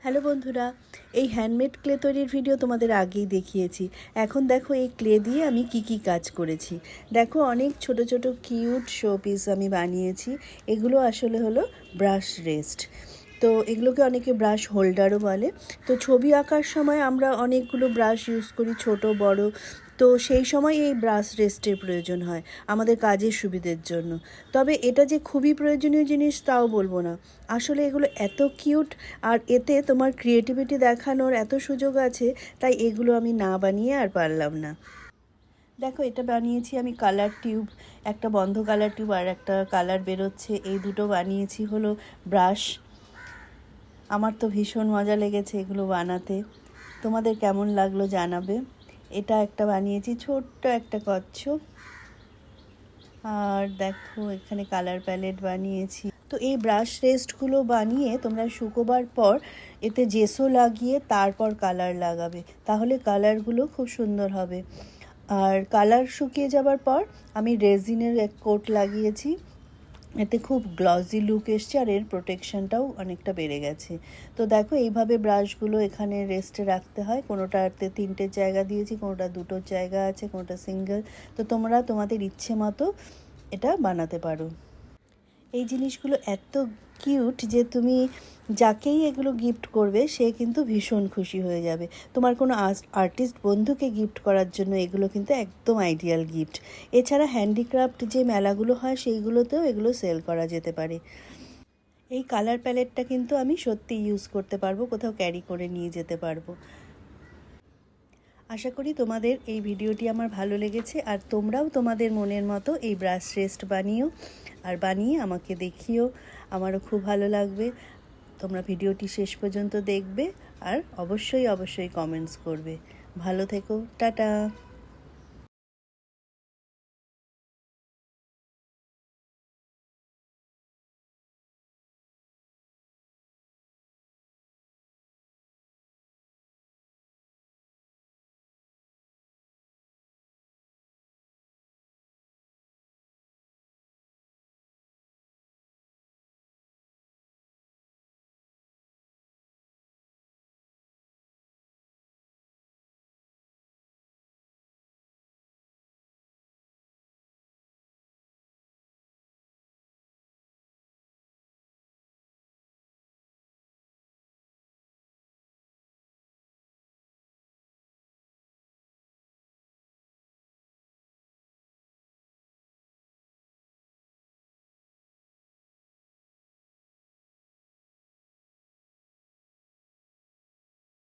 Hello বন্ধুরা, এই handmade clay তৈরির ভিডিও তোমাদের আগেই দেখিয়েছি। এখন দেখো এই ক্লে দিয়ে আমি কি কাজ করেছি। দেখো অনেক ছোট ছোট কিউট শো পিস আমি বানিয়েছি। এগুলো আসলে হলো ব্রাশ রেস্ট। তো এগুলোকে অনেকে ব্রাশ হোল্ডারও বলে। তো ছবি আঁকার সময় আমরা অনেকগুলো ব্রাশ ইউজ করি, ছোট বড়। তো সেই সময় এই ব্রাশ রেস্টের প্রয়োজন হয় আমাদের কাজের সুবিধের জন্য। তবে এটা যে খুবই প্রয়োজনীয় জিনিস তাও বলবো না। আসলে এগুলো এত কিউট, আর এতে তোমার ক্রিয়েটিভিটি দেখানোর এত সুযোগ আছে, তাই এগুলো আমি না বানিয়ে আর পারলাম না। দেখো এটা বানিয়েছি আমি কালার টিউব, একটা বন্ধ কালার টিউব আর একটা কালার বেরোচ্ছে, এই দুটো বানিয়েছি হলো ব্রাশ। আমার তো ভীষণ মজা লেগেছে এগুলো বানাতে। তোমাদের কেমন লাগলো জানাবে। এটা একটা বানিয়েছি ছোট্ট একটা কচ্ছপ। আর দেখো এখানে কালার প্যালেট বানিয়েছি। তো এই ব্রাশ রেস্টগুলো বানিয়ে তোমরা শুকোবার পর এতে জেসো লাগিয়ে তারপর কালার লাগাবে, তাহলে কালারগুলো খুব সুন্দর হবে। আর কালার শুকিয়ে যাবার পর আমি রেজিনের এক কোট লাগিয়েছি, এতে খুব গ্লসি লুক এসছে আর এর প্রোটেকশনটাও অনেকটা বেড়ে গেছে। তো দেখো এইভাবে ব্রাশগুলো এখানে রেস্টে রাখতে হয়। কোনোটাতে 3টে জায়গা দিয়েছি, কোনোটা 2টো জায়গা আছে, কোনোটা সিঙ্গেল। তো তোমরা তোমাদের ইচ্ছে মতো এটা বানাতে পারো। এই জিনিসগুলো এত কিউট যে তুমি যাকেই এগুলো গিফট করবে সে কিন্তু ভীষণ খুশি হয়ে যাবে। তোমার কোনো আর্টিস্ট বন্ধুকে গিফট করার জন্য এগুলো কিন্তু একদম আইডিয়াল গিফট। এছাড়া হ্যান্ডিক্রাফট যে মেলাগুলো হয় সেইগুলোতেও এগুলো সেল করা যেতে পারে। এই কালার প্যালেটটা কিন্তু আমি সত্যি ইউজ করতে পারবো, কোথাও ক্যারি করে নিয়ে যেতে পারবো। আশা করি তোমাদের এই ভিডিওটি আমার ভালো লেগেছে, আর তোমরাও তোমাদের মনের মতো এই ব্রাশ রেস্ট বানিও, আর বানিয়ে আমাকে দেখিও। আমারও খুব ভালো লাগবে। তোমরা ভিডিওটি শেষ পর্যন্ত দেখবে আর অবশ্যই কমেন্টস করবে। ভালো থেকো, টাটা।